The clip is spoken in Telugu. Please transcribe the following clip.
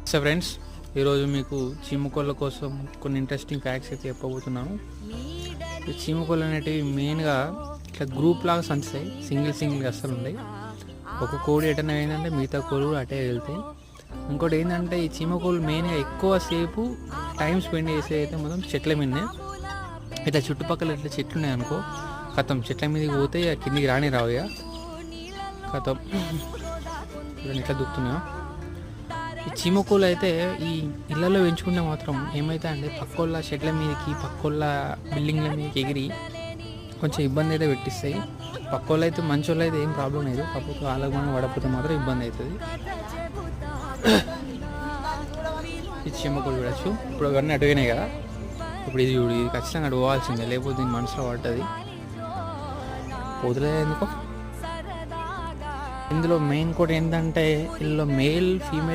సో ఫ్రెండ్స్, ఈరోజు మీకు చీమకోళ్ళ కోసం కొన్ని ఇంట్రెస్టింగ్ ఫ్యాక్ట్స్ అయితే చెప్పబోతున్నాను. ఈ చీమకోళ్ళు అనేటివి మెయిన్గా ఇట్లా గ్రూప్ లాగా సంచుతాయి, సింగిల్గా అస్సలు ఉంటాయి. ఒక కోడి ఎటన్నా ఏంటంటే మిగతా కోళ్ళు కూడా అటే వెళ్తాయి. ఇంకోటి ఏంటంటే ఈ చీమకోళ్ళు మెయిన్గా ఎక్కువసేపు టైం స్పెండ్ చేసే అయితే మొత్తం చెట్ల మీదనే. ఇట్లా చుట్టుపక్కల ఇట్లా చెట్లు ఉన్నాయి అనుకో, కథం చెట్ల మీదకి పోతే కిందికి రాని రావు, ఇక కథం ఇట్లా దుక్కుతున్నాయా. ఈ చీమకోళ్ళు అయితే ఈ ఇళ్ళల్లో పెంచుకుంటే మాత్రం ఏమైతే అంటే పక్కోళ్ళ చెట్ల మీదకి, పక్కోళ్ళ బిల్డింగ్ల మీదకి ఎగిరి కొంచెం ఇబ్బంది అయితే పెట్టిస్తాయి. పక్కోళ్ళు అయితే మంచోళ్ళు అయితే ఏం ప్రాబ్లం లేదు, కాకపోతే వాళ్ళకి మనం పడకపోతే మాత్రం ఇబ్బంది అవుతుంది. ఈ చీమకోళ్ళు చూడచ్చు. ఇప్పుడు అవన్నీ అటువైనాయి కదా, ఇప్పుడు ఇది చూడు, ఇది ఖచ్చితంగా అటు పోవాల్సిందే, లేకపోతే దీని మనసులో పడుతుంది. వదిలేదు ఎందుకో. ఇందులో మెయిన్ కూడా ఏంటంటే ఇందులో మేల్ ఫీమేల్